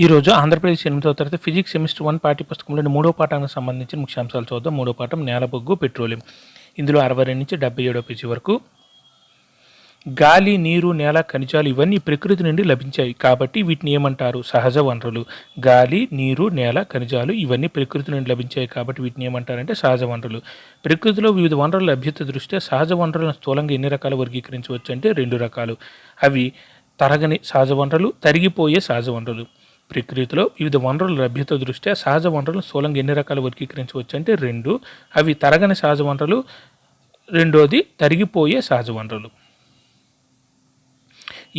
ఈరోజు ఆంధ్రప్రదేశ్ 8వ తరగతి ఫిజిక్స్ సెమిస్టర్ 1 పాఠ్యపుస్తకంలోని 3వ పాఠానికి సంబంధించిన ముఖ్యాంశాలు చూద్దాం. 3వ పాఠం నేల బొగ్గు పెట్రోలియం. ఇందులో 62 నుంచి 77వ పేజీ వరకు గాలి, నీరు, నేల, ఖనిజాలు ఇవన్నీ ప్రకృతి నుండి లభించాయి కాబట్టి వీటిని ఏమంటారు? సహజ వనరులు. గాలి, నీరు, నేల, ఖనిజాలు ఇవన్నీ ప్రకృతి నుండి లభించాయి కాబట్టి వీటిని ఏమంటారంటే సహజ వనరులు. ప్రకృతిలో వివిధ వనరుల లభ్యత దృష్ట్యా సహజ వనరులను స్థూలంగా ఎన్ని రకాలు వర్గీకరించవచ్చు అంటే 2 రకాలు. అవి తరగని సహజ వనరులు, తరిగిపోయే సహజ వనరులు. ప్రకృతిలో వివిధ వనరుల లభ్యత దృష్ట్యా సహజ వనరులను స్థూలంగా ఎన్ని రకాలు వర్గీకరించవచ్చు అంటే 2. అవి తరగని సహజ వనరులు, రెండోది తరిగిపోయే సహజ వనరులు.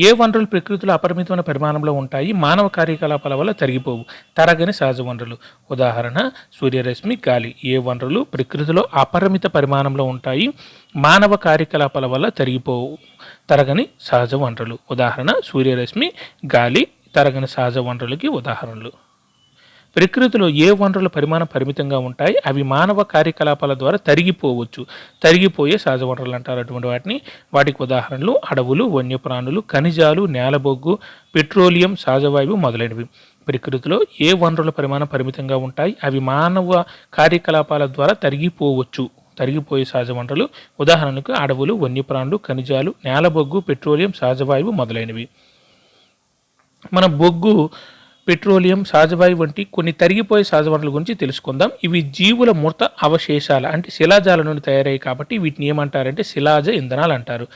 ఏ వనరులు ప్రకృతిలో అపరిమితమైన పరిమాణంలో ఉంటాయి, మానవ కార్యకలాపాల వల్ల తరిగిపోవు? తరగని సహజ వనరులు. ఉదాహరణ సూర్యరశ్మి, గాలి. ఏ వనరులు ప్రకృతిలో అపరిమిత పరిమాణంలో ఉంటాయి, మానవ కార్యకలాపాల వల్ల తరిగిపోవు? తరగని సహజ వనరులు. ఉదాహరణ సూర్యరశ్మి, గాలి తరగని సహజ వనరులకి ఉదాహరణలు. ప్రకృతిలో ఏ వనరుల పరిమాణం పరిమితంగా ఉంటాయి, అవి మానవ కార్యకలాపాల ద్వారా తరిగిపోవచ్చు, తరిగిపోయే సహజ వనరులు అంటారు. అటువంటి వాటికి ఉదాహరణలు అడవులు, వన్యప్రాణులు, ఖనిజాలు, నేలబొగ్గు, పెట్రోలియం, సహజవాయువు మొదలైనవి. ప్రకృతిలో ఏ వనరుల పరిమాణం పరిమితంగా ఉంటాయి, అవి మానవ కార్యకలాపాల ద్వారా తరిగిపోవచ్చు, తరిగిపోయే సహజ వనరులు. ఉదాహరణకు అడవులు, వన్యప్రాణులు, ఖనిజాలు, నేలబొగ్గు, పెట్రోలియం, సహజవాయువు మొదలైనవి. మన బొగ్గు, పెట్రోలియం, సహజవాయువు వంటి కొన్ని తరిగిపోయే సహజ వనరుల గురించి తెలుసుకుందాం. ఇవి జీవుల మృత అవశేషాల అంటే శిలాజాల నుండి తయారయ్యాయి కాబట్టి వీటిని ఏమంటారంటే శిలాజ ఇంధనాలు అంటారు.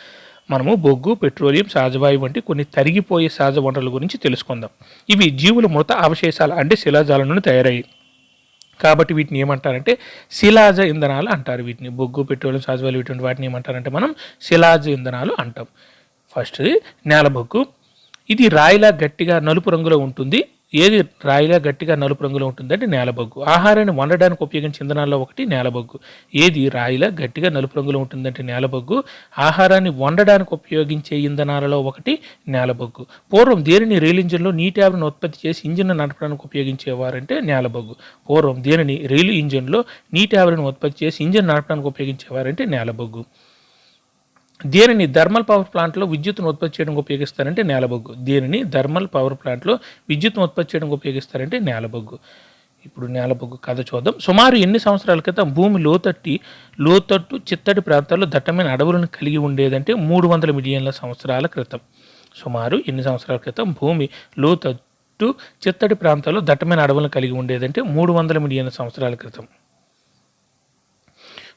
మనము బొగ్గు, పెట్రోలియం, సహజవాయువు వంటి కొన్ని తరిగిపోయే సహజ వనరుల గురించి తెలుసుకుందాం. ఇవి జీవుల మృత అవశేషాలు అంటే శిలాజాల నుండి తయారయ్యాయి కాబట్టి వీటిని ఏమంటారంటే శిలాజ ఇంధనాలు అంటారు. వీటిని బొగ్గు, పెట్రోలియం, సహజవాయువు ఇటువంటి వాటిని ఏమంటారంటే మనం శిలాజ ఇంధనాలు అంటాం. ఫస్ట్ది నేలబొగ్గు. ఇది రాయిలా గట్టిగా నలుపు రంగులో ఉంటుంది. ఏది రాయిలా గట్టిగా నలుపు రంగులో ఉంటుందంటే నేలబొగ్గు. ఆహారాన్ని వండడానికి ఉపయోగించే ఇంధనాల్లో ఒకటి నేలబొగ్గు. ఏది రాయిలా గట్టిగా నలుపు రంగులో ఉంటుందంటే నేలబొగ్గు. ఆహారాన్ని వండడానికి ఉపయోగించే ఇంధనాలలో ఒకటి నేలబొగ్గు. పూర్వం దేనిని రైలు ఇంజిన్లో నీటి ఆవిరిని ఉత్పత్తి చేసి ఇంజిన్ నడపడానికి ఉపయోగించేవారంటే నేలబొగ్గు. పూర్వం దేనిని రైలు ఇంజిన్లో నీటి ఆవిరిని ఉత్పత్తి చేసి ఇంజిన్ నడపడానికి ఉపయోగించేవారంటే నేలబొగ్గు. దేనిని థర్మల్ పవర్ ప్లాంట్లో విద్యుత్తును ఉత్పత్తి చేయడానికి ఉపయోగిస్తారంటే నేలబొగ్గు. దేనిని థర్మల్ పవర్ ప్లాంట్లో విద్యుత్తును ఉత్పత్తి చేయడానికి ఉపయోగిస్తారంటే నేలబొగ్గు. ఇప్పుడు నేలబొగ్గు కథ చూద్దాం. సుమారు ఎన్ని సంవత్సరాల క్రితం భూమి లోతట్టు చిత్తడి ప్రాంతాల్లో దట్టమైన అడవులను కలిగి ఉండేదంటే 300 మిలియన్ల సంవత్సరాల క్రితం. సుమారు ఎన్ని సంవత్సరాల క్రితం భూమి లోతట్టు చిత్తడి ప్రాంతాల్లో దట్టమైన అడవులను కలిగి ఉండేదంటే 300 మిలియన్ల సంవత్సరాల క్రితం.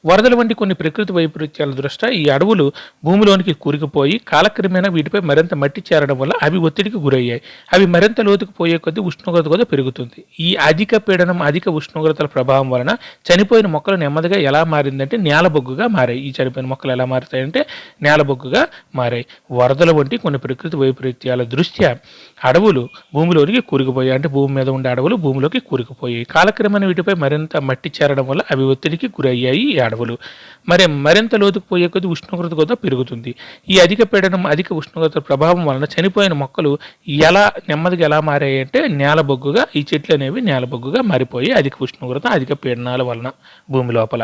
వరదల వంటి కొన్ని ప్రకృతి వైపరీత్యాల దృష్ట్యా ఈ అడవులు భూమిలోనికి కూరుకుపోయి కాలక్రమేణా వీటిపై మరింత మట్టి చేరడం వల్ల అవి ఒత్తిడికి గురయ్యాయి. అవి మరింత లోతుకు పోయే కొద్దీ ఉష్ణోగ్రత కూడా పెరుగుతుంది. ఈ అధిక పీడనం, అధిక ఉష్ణోగ్రతల ప్రభావం వలన చనిపోయిన మొక్కలు నెమ్మదిగా ఎలా మారిందంటే నేలబొగ్గుగా మారాయి. ఈ చనిపోయిన మొక్కలు ఎలా మారుతాయంటే నేలబొగ్గుగా మారాయి. వరదల వంటి కొన్ని ప్రకృతి వైపరీత్యాల దృష్ట్యా అడవులు భూమిలోనికి కూరుకుపోయాయి. అంటే భూమి మీద ఉండే అడవులు భూమిలోకి కూరుకుపోయాయి. కాలక్రమేణా వీటిపై మరింత మట్టి చేరడం వల్ల అవి ఒత్తిడికి గురయ్యాయి. అడవులు మరింత లోతుకు పోయే కొద్ది ఉష్ణోగ్రత కూడా పెరుగుతుంది. ఈ అధిక పీడనం, అధిక ఉష్ణోగ్రత ప్రభావం వలన చనిపోయిన మొక్కలు నెమ్మదిగా ఎలా మారాయి అంటే నేలబొగ్గుగా, ఈ చెట్లు అనేవి నేలబొగ్గుగా మారిపోయి అధిక ఉష్ణోగ్రత, అధిక పీడనాల వలన భూమి లోపల.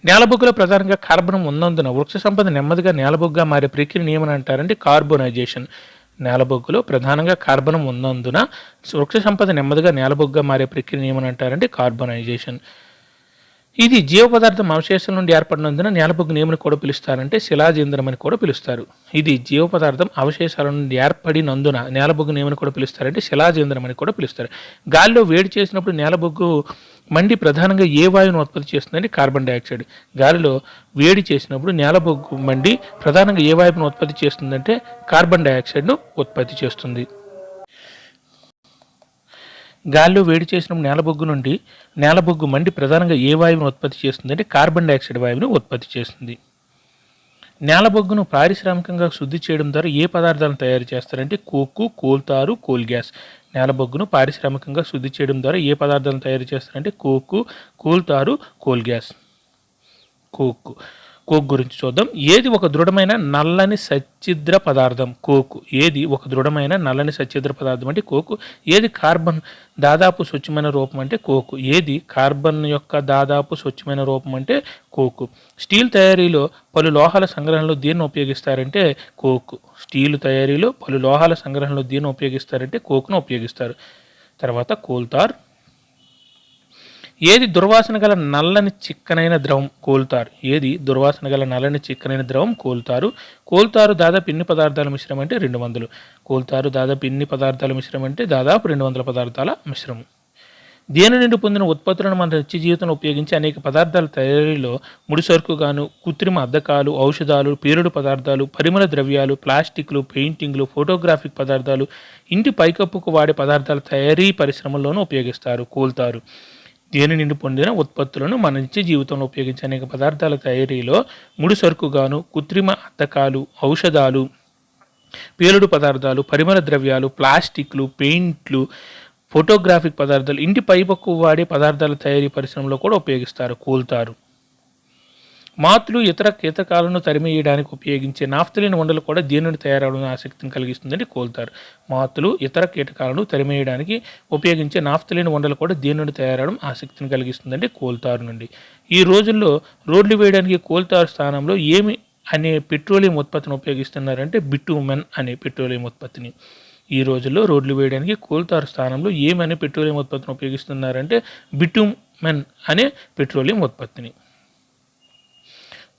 నేలబొగ్గులో ప్రధానంగా కార్బనం ఉన్నందున వృక్ష సంపద నెమ్మదిగా నేలబొగ్గుగా మారే ప్రక్రియను ఏమని అంటారంటే కార్బోనైజేషన్. నేలబొగ్గులో ప్రధానంగా కార్బనం ఉన్నందున వృక్ష సంపద నెమ్మదిగా నేలబొగ్గుగా మారే ప్రక్రియను ఏమని అంటారంటే కార్బోనైజేషన్. ఇది జీవ పదార్థం అవశేషాల నుండి ఏర్పడినందున నేలబొగ్గును ఏమని కూడా పిలుస్తారంటే శిలాజ ఇంధనం అని కూడా పిలుస్తారు. ఇది జీవ పదార్థం అవశేషాల నుండి ఏర్పడినందున నేలబొగ్గును ఏమని కూడా పిలుస్తారంటే శిలాజ ఇంధనం అని కూడా పిలుస్తారు. గాలిలో వేడి చేసినప్పుడు నేలబొగ్గు మండి ప్రధానంగా ఏ వాయువును ఉత్పత్తి చేస్తుందంటే కార్బన్ డైఆక్సైడ్. గాలిలో వేడి చేసినప్పుడు నేలబొగ్గు మండి ప్రధానంగా ఏ వాయువును ఉత్పత్తి చేస్తుందంటే కార్బన్ డైఆక్సైడ్ను ఉత్పత్తి చేస్తుంది. గాలిలో వేడి చేసినప్పుడు నేలబొగ్గు మండి ప్రధానంగా ఏ వాయువును ఉత్పత్తి చేస్తుందంటే కార్బన్ డైఆక్సైడ్ వాయువును ఉత్పత్తి చేస్తుంది. నేలబొగ్గును పారిశ్రామికంగా శుద్ధి చేయడం ద్వారా ఏ పదార్థాలను తయారు చేస్తారంటే కోకు, కోల్తారు, కోల్ గ్యాస్. నేలబొగ్గును పారిశ్రామికంగా శుద్ధి చేయడం ద్వారా ఏ పదార్థాలను తయారు చేస్తారంటే కోకు, కోల్తారు, కోల్ గ్యాస్. కోక్ గురించి చూద్దాం. ఏది ఒక దృఢమైన నల్లని సచ్ఛిద్ర పదార్థం? కోకు. ఏది ఒక దృఢమైన నల్లని సచ్ఛిద్ర పదార్థం అంటే కోకు. ఏది కార్బన్ దాదాపు స్వచ్ఛమైన రూపం అంటే కోకు. ఏది కార్బన్ యొక్క దాదాపు స్వచ్ఛమైన రూపం అంటే కోకు. స్టీల్ తయారీలో పలు లోహాల సంగ్రహణలో దీన్ని ఉపయోగిస్తారంటే కోకు. స్టీల్ తయారీలో పలు లోహాల సంగ్రహణలో దీన్ని ఉపయోగిస్తారంటే కోకును ఉపయోగిస్తారు. తర్వాత కోల్తార్. ఏది దుర్వాసన గల నల్లని చిక్కనైన ద్రవం? కోల్తారు. ఏది దుర్వాసన గల నల్లని చిక్కనైన ద్రవం? కోల్తారు. కోల్తారు దాదాపు ఎన్ని పదార్థాల మిశ్రమం అంటే 200. కోల్తారు దాదాపు ఎన్ని పదార్థాల మిశ్రమం అంటే దాదాపు 200 పదార్థాల మిశ్రమం. దేని నుండి పొందిన ఉత్పత్తులను మన నిత్య జీవితంలో ఉపయోగించి అనేక పదార్థాల తయారీలో ముడిసరుకుగాను కృత్రిమ అద్దకాలు, ఔషధాలు, పేలుడు పదార్థాలు, పరిమళ ద్రవ్యాలు, ప్లాస్టిక్లు, పెయింటింగ్లు, ఫోటోగ్రాఫిక్ పదార్థాలు, ఇంటి పైకప్పుకు వాడే పదార్థాల తయారీ పరిశ్రమల్లోనూ ఉపయోగిస్తారు. కోల్తారు. దేని నుండి పొందిన ఉత్పత్తులను మన నిత్య జీవితంలో ఉపయోగించే అనేక పదార్థాల తయారీలో ముడిసరుకుగాను కృత్రిమ అద్దకాలు, ఔషధాలు, పేలుడు పదార్థాలు, పరిమళ ద్రవ్యాలు, ప్లాస్టిక్లు, పెయింట్లు, ఫోటోగ్రాఫిక్ పదార్థాలు, ఇంటి పైపక్కు వాడే పదార్థాల తయారీ పరిశ్రమలో కూడా ఉపయోగిస్తారు. కోల్తారు. మాతులు ఇతర కీటకాలను తరిమేయడానికి ఉపయోగించే నాఫ్తలిన్ ఉండలు కూడా దేని నుండి తయారవడం ఆసక్తిని కలిగిస్తుందని కోల్తారు. మాతులు ఇతర కీటకాలను తరిమేయడానికి ఉపయోగించే నాఫ్తలిన్ ఉండలు కూడా దేని నుండి తయారవడం ఆసక్తిని కలిగిస్తుందంటే కోల్తారు నుండి. ఈ రోజుల్లో రోడ్లు వేయడానికి కోల్తారు స్థానంలో ఏమి అనే పెట్రోలియం ఉత్పత్తిని ఉపయోగిస్తున్నారంటే బిటూమెన్ అనే పెట్రోలియం ఉత్పత్తిని. ఈ రోజుల్లో రోడ్లు వేయడానికి కోల్తారు స్థానంలో ఏమనే పెట్రోలియం ఉత్పత్తిని ఉపయోగిస్తున్నారంటే బిటూమెన్ అనే పెట్రోలియం ఉత్పత్తిని.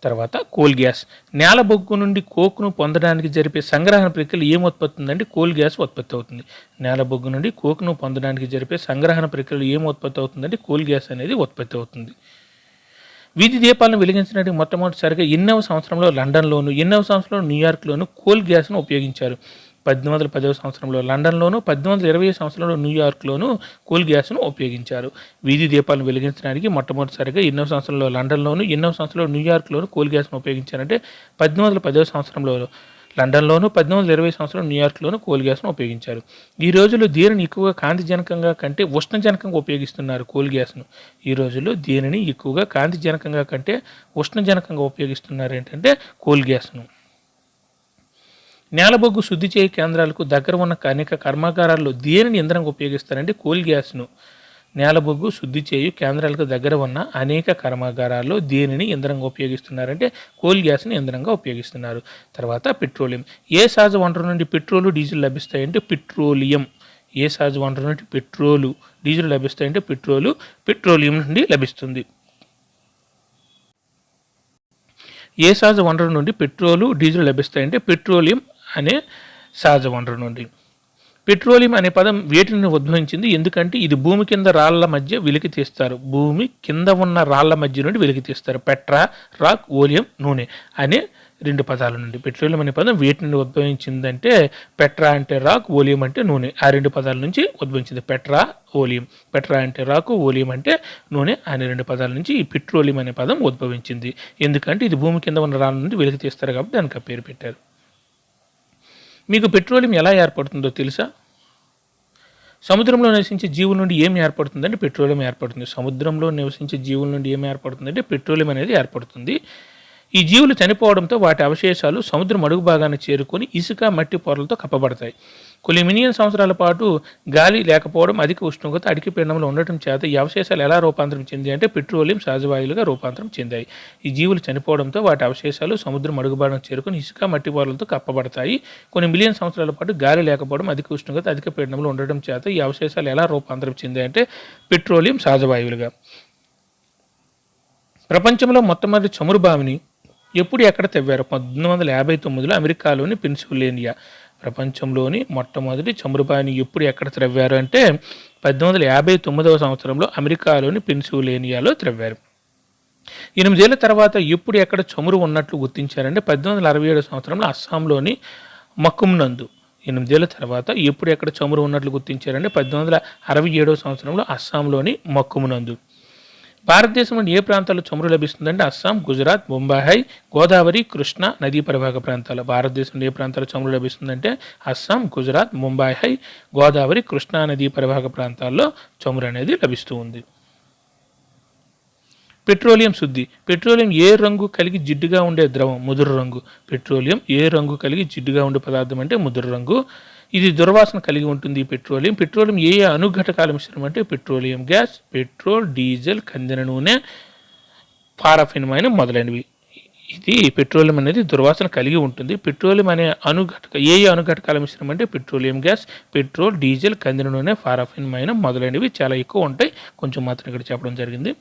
తర్వాత కోల్ గ్యాస్. నేల బొగ్గు నుండి కోక్ను పొందడానికి జరిపే సంగ్రహణ ప్రక్రియలు ఏం ఉత్పత్తి ఉందంటే కోల్ గ్యాస్ ఉత్పత్తి అవుతుంది. నేల బొగ్గు నుండి కోక్ను పొందడానికి జరిపే సంగ్రహణ ప్రక్రియలు ఏం ఉత్పత్తి అవుతుందంటే కోల్ గ్యాస్ అనేది ఉత్పత్తి అవుతుంది. వీధి దీపాలను వెలిగించడానికి మొట్టమొదటిసారిగా ఎన్నవ సంవత్సరంలో లండన్లోను, ఎన్నవ సంవత్సరంలో న్యూయార్క్లోను కోల్ గ్యాస్ను ఉపయోగించారు? 1810వ సంవత్సరంలో లండన్లోను, 1820 సంవత్సరంలో న్యూయార్క్లోను కోల్ గ్యాస్ను ఉపయోగించారు. వీధి దీపాలను వెలిగించడానికి మొట్టమొదటిసారిగా ఎన్నో సంవత్సరంలో లండన్లోను, ఎన్నో సంవత్సరంలో న్యూయార్క్లోను కోల్ గ్యాస్ను ఉపయోగించారంటే 1810వ సంవత్సరంలో లండన్లోను, 1820 సంవత్సరంలో న్యూయార్క్లోను కోల్ గ్యాస్ను ఉపయోగించారు. ఈ రోజుల్లో దీనిని ఎక్కువగా కాంతిజనకంగా కంటే ఉష్ణజనకంగా ఉపయోగిస్తున్నారు కోల్ గ్యాస్ను. ఈ రోజుల్లో దీనిని ఎక్కువగా కాంతిజనకంగా కంటే ఉష్ణజనకంగా ఉపయోగిస్తున్నారు ఏంటంటే కోల్ గ్యాస్ను. నేలబొగ్గు శుద్ధి చేయ కేంద్రాలకు దగ్గర ఉన్న అనేక కర్మాగారాల్లో దేనిని ఇంధనంగా ఉపయోగిస్తారంటే కోల్ గ్యాస్ను. నేలబొగ్గు శుద్ధి చేయు కేంద్రాలకు దగ్గర ఉన్న అనేక కర్మాగారాల్లో దేనిని ఇంధనంగా ఉపయోగిస్తున్నారంటే కోల్ గ్యాస్ని ఇంధనంగా ఉపయోగిస్తున్నారు. తర్వాత పెట్రోలియం. ఏ సహజ వనరు నుండి పెట్రోలు, డీజిల్ లభిస్తాయంటే పెట్రోలియం. ఏ సహజ వనరు నుండి పెట్రోలు, డీజిల్ లభిస్తాయంటే పెట్రోలియం నుండి లభిస్తుంది. ఏ సహజ వనరు నుండి పెట్రోలు, డీజిల్ లభిస్తాయంటే పెట్రోలియం అనే సహజ వనరు నుండి. పెట్రోలియం అనే పదం వేటి నుండి ఉద్భవించింది? ఎందుకంటే ఇది భూమి కింద రాళ్ల మధ్య వెలికి తీస్తారు. భూమి కింద ఉన్న రాళ్ల మధ్య నుండి వెలికి తీస్తారు. పెట్రా, రాక్, ఓలియం, నూనె అనే 2 పదాల నుండి. పెట్రోలియం అనే పదం వేటి నుండి ఉద్భవించిందంటే పెట్రా అంటే రాక్, ఓలియం అంటే నూనె. ఆ 2 పదాల నుంచి ఉద్భవించింది. Petra, oleum. పెట్రా అంటే రాకు, ఓలియం అంటే నూనె అనే 2 పదాల నుంచి ఈ పెట్రోలియం అనే పదం ఉద్భవించింది. ఎందుకంటే ఇది భూమి కింద ఉన్న రాళ్ళ నుండి వెలికి తీస్తారు కాబట్టి దానికి ఆ పేరు పెట్టారు. మీకు పెట్రోలియం ఎలా ఏర్పడుతుందో తెలుసా? సముద్రంలో నివసించే జీవుల నుండి ఏం ఏర్పడుతుందంటే పెట్రోలియం ఏర్పడుతుంది. సముద్రంలో నివసించే జీవుల నుండి ఏం ఏర్పడుతుందంటే పెట్రోలియం అనేది ఏర్పడుతుంది. ఈ జీవులు చనిపోవడంతో వాటి అవశేషాలు సముద్రం అడుగు భాగాన్ని చేరుకొని ఇసుక, మట్టి పొరలతో కప్పబడతాయి. కొన్ని మిలియన్ సంవత్సరాల పాటు గాలి లేకపోవడం, అధిక ఉష్ణోగ్రత, అధిక పీడనంలో ఉండటం చేత ఈ అవశేషాలు ఎలా రూపాంతరం చెందాయి అంటే పెట్రోలియం సహజవాయువులుగా రూపాంతరం చెందాయి. ఈ జీవులు చనిపోవడంతో వాటి అవశేషాలు సముద్రం అడుగు భాగాన్ని చేరుకొని ఇసుక, మట్టి పొరలతో కప్పబడతాయి. కొన్ని మిలియన్ సంవత్సరాల పాటు గాలి లేకపోవడం, అధిక ఉష్ణోగ్రత, అధిక పీడనంలో ఉండటం చేత ఈ అవశేషాలు ఎలా రూపాంతరం చెందాయి అంటే పెట్రోలియం సహజవాయువులుగా. ప్రపంచంలో మొట్టమొదటి చమురు బావిని ఎప్పుడు ఎక్కడ తవ్వారు? 1859లో అమెరికాలోని పెన్సిల్వేనియా. ప్రపంచంలోని మొట్టమొదటి చమురుబావిని ఎప్పుడు ఎక్కడ త్రవ్వారు అంటే 1859వ సంవత్సరంలో అమెరికాలోని పెన్సిల్వేనియాలో త్రవ్వారు. 8 ఏళ్ల తర్వాత ఎప్పుడు ఎక్కడ చమురు ఉన్నట్లు గుర్తించారంటే 1867 సంవత్సరంలో అస్సాంలోని మకుమ్నందు. 8 ఏళ్ల తర్వాత ఎప్పుడు ఎక్కడ చమురు ఉన్నట్లు గుర్తించారంటే 1867 సంవత్సరంలో అస్సాంలోని మకుమ్నందు. భారతదేశంలో ఏ ప్రాంతాల్లో చమురు లభిస్తుందంటే అస్సాం, గుజరాత్, బొంబాయి, గోదావరి, కృష్ణా నదీ పరివాహక ప్రాంతాలు. భారతదేశంలో ఏ ప్రాంతాల్లో చమురు లభిస్తుందంటే అస్సాం, గుజరాత్, బొంబాయి, గోదావరి, కృష్ణా నదీ పరివాహక ప్రాంతాల్లో చమురు అనేది లభిస్తూ ఉంది. పెట్రోలియం శుద్ధి. పెట్రోలియం ఏ రంగు కలిగి జిడ్డుగా ఉండే ద్రవం? ముదురు రంగు. పెట్రోలియం ఏ రంగు కలిగి జిడ్డుగా ఉండే పదార్థం అంటే ముదురు రంగు. ఇది దుర్వాసన కలిగి ఉంటుంది పెట్రోలియం. పెట్రోలియం ఏ అనుఘటకాల మిశ్రమం అంటే పెట్రోలియం గ్యాస్, పెట్రోల్, డీజిల్, కందిన నూనె, పారాఫిన్ మైనం మొదలైనవి. ఇది పెట్రోలియం అనేది దుర్వాసన కలిగి ఉంటుంది. పెట్రోలియం అనే అనుఘటకాల మిశ్రమం అంటే పెట్రోలియం గ్యాస్, పెట్రోల్, డీజిల్, కందిన నూనె, పారాఫిన్ మైనం మొదలైనవి చాలా ఎక్కువ ఉంటాయి. కొంచెం మాత్రం ఇక్కడ చెప్పడం జరిగింది.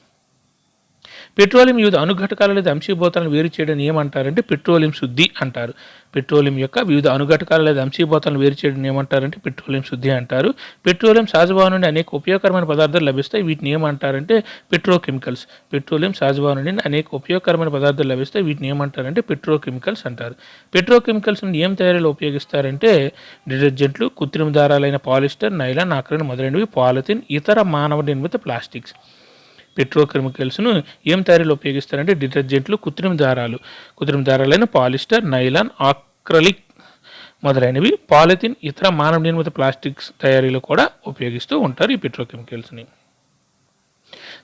పెట్రోలియం వివిధ అనుఘటకాల లేదా అంశీభూతాలను వేరు చేయడం ఏమంటారంటే పెట్రోలియం శుద్ధి అంటారు. పెట్రోలియం యొక్క వివిధ అనుఘటకాల లేదా అంశీభూతాలను వేరు చేయడం ఏమంటారంటే పెట్రోలియం శుద్ధి అంటారు. పెట్రోలియం సహజభావం నుండి అనేక ఉపయోగకరమైన పదార్థాలు లభిస్తాయి. వీటిని ఏమంటారంటే పెట్రోకెమికల్స్. పెట్రోలియం సహజభావం నుండి అనేక ఉపయోగకరమైన పదార్థాలు లభిస్తాయి. వీటిని ఏమంటారంటే పెట్రోకెమికల్స్ అంటారు. పెట్రోకెమికల్స్ నుండి ఏం తయారీలో ఉపయోగిస్తారంటే డిటర్జెంట్లు, కృత్రిమ దారాలైన పాలిస్టర్, నైలాన్, ఆక్రిన్ మొదలైనవి, పాలిథిన్, ఇతర మానవ నిర్మిత ప్లాస్టిక్స్. పెట్రోకెమికల్స్ను ఏం తయారీలో ఉపయోగిస్తారంటే డిటర్జెంట్లు, కృత్రిమ దారాలైన పాలిస్టర్, నైలాన్, ఆక్రలిక్ మొదలైనవి, పాలిథిన్, ఇతర మానవ నిర్మిత ప్లాస్టిక్స్ తయారీలో కూడా ఉపయోగిస్తూ ఉంటారు ఈ పెట్రోకెమికల్స్ని.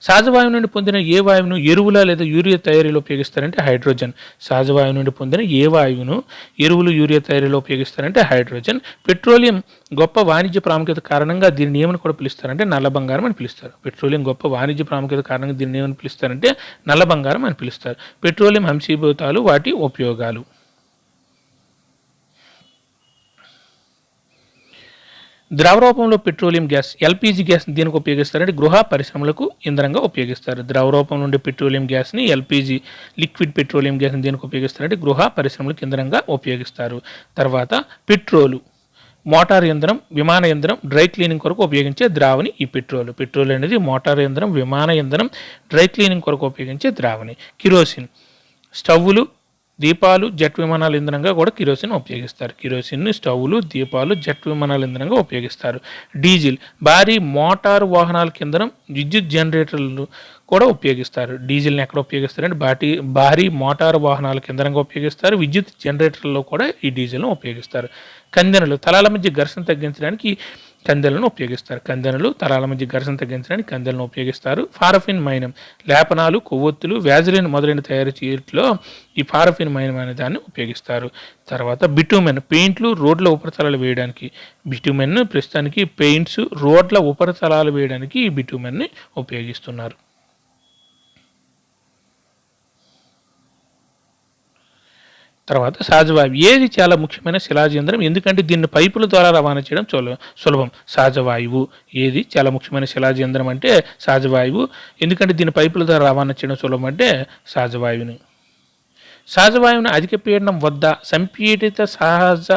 సహజవాయువు నుండి పొందిన ఏ వాయువును ఎరువుల లేదా యూరియా తయారీలో ఉపయోగిస్తారంటే హైడ్రోజన్. సహజవాయువు నుండి పొందిన ఏ వాయువును ఎరువులు, యూరియా తయారీలో ఉపయోగిస్తారంటే హైడ్రోజన్. పెట్రోలియం గొప్ప వాణిజ్య ప్రాముఖ్యత కారణంగా దీనిని ఏమని కూడా పిలుస్తారంటే నల్ల బంగారం అని పిలుస్తారు. పెట్రోలియం గొప్ప వాణిజ్య ప్రాముఖ్యత కారణంగా దీనిని ఏమని పిలుస్తారంటే నల్ల బంగారం అని పిలుస్తారు. పెట్రోలియం అంశీభూతాలు, వాటి ఉపయోగాలు. ద్రవ రూపంలో పెట్రోలియం గ్యాస్, ఎల్పిజి గ్యాస్ని దేనికి ఉపయోగిస్తారంటే గృహ పరిశ్రమలకు ఇంధనంగా ఉపయోగిస్తారు. ద్రవ రూపం నుండి పెట్రోలియం గ్యాస్ని, ఎల్పిజి లిక్విడ్ పెట్రోలియం గ్యాస్ని దేనికి ఉపయోగిస్తారంటే గృహ పరిశ్రమలకు ఇంధనంగా ఉపయోగిస్తారు. తర్వాత పెట్రోలు మోటార్ యంత్రం, విమాన యంత్రం, డ్రై క్లీనింగ్ కొరకు ఉపయోగించే ద్రావణి ఈ పెట్రోల్. పెట్రోల్ అనేది మోటార్ యంత్రం, విమాన యంత్రం, డ్రై క్లీనింగ్ కొరకు ఉపయోగించే ద్రావణి. కిరోసిన్ స్టవ్వులు, దీపాలు, జెట్ విమానాల ఇంధనంగా కూడా కిరోసిన్ ఉపయోగిస్తారు. కిరోసిన్ని స్టవ్లు, దీపాలు, జెట్ విమానాల ఇంధనంగా ఉపయోగిస్తారు. డీజిల్ భారీ మోటారు వాహనాల ఇంధనం, విద్యుత్ జనరేటర్లు కూడా ఉపయోగిస్తారు. డీజిల్ని ఎక్కడ ఉపయోగిస్తారంటే భారీ మోటారు వాహనాలకు ఇంధనంగా ఉపయోగిస్తారు. విద్యుత్ జనరేటర్లలో కూడా ఈ డీజిల్ను ఉపయోగిస్తారు. కందెనలు తలాల మధ్య ఘర్షణ తగ్గించడానికి కందెలను ఉపయోగిస్తారు. తలాల మధ్య ఘర్షణ తగ్గించడానికి కందెలను ఉపయోగిస్తారు. పారాఫిన్ మైనం లేపనాలు, కొవ్వొత్తులు, వ్యాజిలిన్ మొదలైన తయారు చేయట్లో ఈ పారాఫిన్ మైనం అనే దాన్ని ఉపయోగిస్తారు. తర్వాత బిటుమెన్ పెయింట్లు, రోడ్ల ఉపరితలాలు వేయడానికి. బిటుమెన్ ప్రస్తుతానికి పెయింట్స్, రోడ్ల ఉపరితలాలు వేయడానికి ఈ బిటుమెన్ని ఉపయోగిస్తున్నారు. తర్వాత సహజవాయువు ఏది చాలా ముఖ్యమైన శిలాజ యంత్రం, ఎందుకంటే దీన్ని పైపుల ద్వారా రవాణా చేయడం సులభం. సహజవాయువు ఏది చాలా ముఖ్యమైన శిలాజ యంత్రం అంటే సహజవాయువు, ఎందుకంటే దీన్ని పైపుల ద్వారా రవాణా చేయడం సులభం అంటే సహజవాయువుని అధిక పీడనం వద్ద సంపీడిత సహజ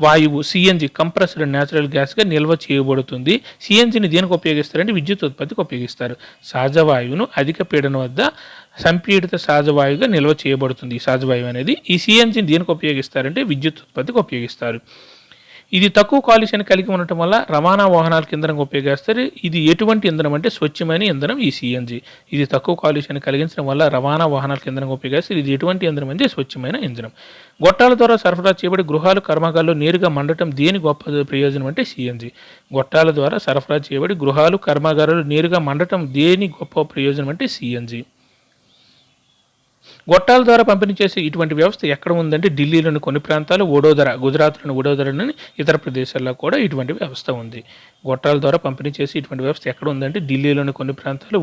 వాయువు సిఎన్జి కంప్రెస్డ్ న్యాచురల్ గ్యాస్గా నిల్వ చేయబడుతుంది. సిఎన్జిని దేనికి ఉపయోగిస్తారంటే విద్యుత్ ఉత్పత్తికి ఉపయోగిస్తారు. సహజవాయువును అధిక పీడనం వద్ద సంపీడిత సహజవాయువుగా నిల్వ చేయబడుతుంది. ఈ సహజవాయువు అనేది ఈ సిఎన్జిని దేనికి ఉపయోగిస్తారంటే విద్యుత్ ఉత్పత్తికి ఉపయోగిస్తారు. ఇది తక్కువ కాలుష్యాన్ని కలిగి ఉండటం వల్ల రవాణా వాహనాలకు ఇంధనంగా ఉపయోగిస్తారు. ఇది ఎటువంటి ఇంధనం అంటే స్వచ్ఛమైన ఇంధనం ఈ సిఎన్జి. ఇది తక్కువ కాలుష్యాన్ని కలిగించడం వల్ల రవాణా వాహనాలకు ఇంధనంగా ఉపయోగిస్తారు. ఇది ఎటువంటి ఇంధనం అంటే స్వచ్ఛమైన ఇంధనం. గొట్టాల ద్వారా సరఫరా చేయబడి గృహాలు, కర్మాగారాల్లో నేరుగా మండటం దేని గొప్ప ప్రయోజనం అంటే సిఎన్జి. గొట్టాల ద్వారా సరఫరా చేయబడి గృహాలు, కర్మాగారాలు నేరుగా మండటం దేని గొప్ప ప్రయోజనం అంటే సిఎన్జి. గొట్టాల ద్వారా పంపిణీ చేసే ఇటువంటి వ్యవస్థ ఎక్కడ ఉందంటే ఢిల్లీలోని కొన్ని ప్రాంతాలు, గుజరాత్లోని వడోదరలోని ఇతర ప్రదేశాల్లో కూడా ఇటువంటి వ్యవస్థ ఉంది. గొట్టాల ద్వారా పంపిణీ చేసే ఇటువంటి వ్యవస్థ ఎక్కడ ఉందంటే ఢిల్లీలోని కొన్ని ప్రాంతాలు,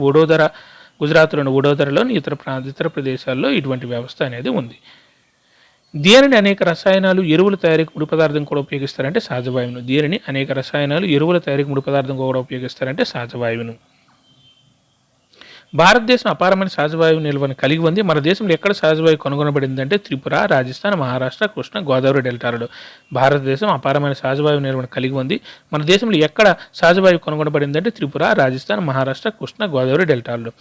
గుజరాత్లోని వడోదరలోని ఇతర ప్రదేశాల్లో ఇటువంటి వ్యవస్థ అనేది ఉంది. దీనిని అనేక రసాయనాలు, ఎరువుల తయారీకి ముడి పదార్థం కూడా ఉపయోగిస్తారంటే సహజవాయువును. భారతదేశం అపారమైన సహజవాయువు నిల్వను కలిగి ఉంది. మన దేశంలో ఎక్కడ సహజవాయువు కనుగొనబడిందంటే త్రిపుర, రాజస్థాన్, మహారాష్ట్ర, కృష్ణ, గోదావరి డెల్టాలలో భారతదేశం అపారమైన సహజవాయువు నిల్వను కలిగి ఉంది. మన దేశంలో ఎక్కడ సహజవాయువు కనుగొనబడిందంటే త్రిపుర, రాజస్థాన్, మహారాష్ట్ర, కృష్ణ, గోదావరి డెల్టాలలో.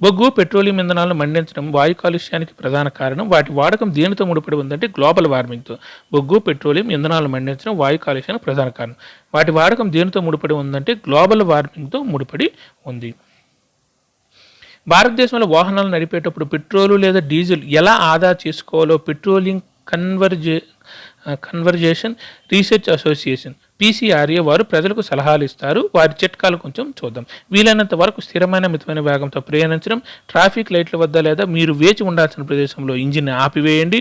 బొగ్గు, పెట్రోలియం ఇంధనాలను మండించడం వాయు కాలుష్యానికి ప్రధాన కారణం. వాటి వాడకం దేనితో ముడిపడి ఉందంటే గ్లోబల్ వార్మింగ్తో. బొగ్గు, పెట్రోలియం ఇంధనాలను మండించడం వాయు కాలుష్యానికి ప్రధాన కారణం. వాటి వాడకం దేనితో ముడిపడి ఉందంటే గ్లోబల్ వార్మింగ్తో ముడిపడి ఉంది. భారతదేశంలో వాహనాలు నడిపేటప్పుడు పెట్రోలు లేదా డీజిల్ ఎలా ఆదా చేసుకోవాలో పెట్రోలియం కన్వర్జేషన్ రీసెర్చ్ అసోసియేషన్ పీసీఆర్ఏ వారు ప్రజలకు సలహాలు ఇస్తారు. వారి చిట్కాలు కొంచెం చూద్దాం. వీలైనంత వరకు స్థిరమైన మితమైన వేగంతో ప్రయాణించడం, ట్రాఫిక్ లైట్ల వద్ద లేదా మీరు వేచి ఉండాల్సిన ప్రదేశంలో ఇంజిన్ ఆపివేయండి,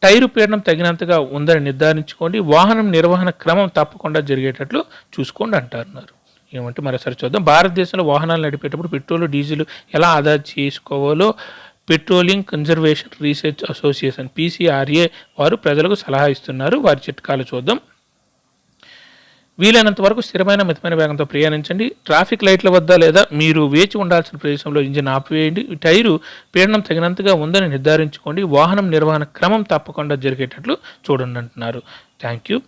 టైరు పీడనం తగినంతగా ఉందని నిర్ధారించుకోండి, వాహనం నిర్వహణ క్రమం తప్పకుండా జరిగేటట్లు చూసుకోండి అంటున్నారు. ఏమంటే మరోసారి చూద్దాం. భారతదేశంలో వాహనాలు నడిపేటప్పుడు పెట్రోల్, డీజిల్ ఎలా ఆదా చేసుకోవాలో పెట్రోలియం కన్జర్వేషన్ రీసెర్చ్ అసోసియేషన్ పీసీఆర్ఏ వారు ప్రజలకు సలహా ఇస్తున్నారు. వారి చిట్కాలు చూద్దాం. వీలైనంత వరకు స్థిరమైన మితమైన వేగంతో ప్రయాణించండి, ట్రాఫిక్ లైట్ల వద్ద లేదా మీరు వేచి ఉండాల్సిన ప్రదేశంలో ఇంజిన్ ఆపివేయండి, టైరు పీడనం తగినంతగా ఉందని నిర్ధారించుకోండి, వాహనం నిర్వహణ క్రమం తప్పకుండా జరిగేటట్లు చూడండి అంటున్నారు. Thank you.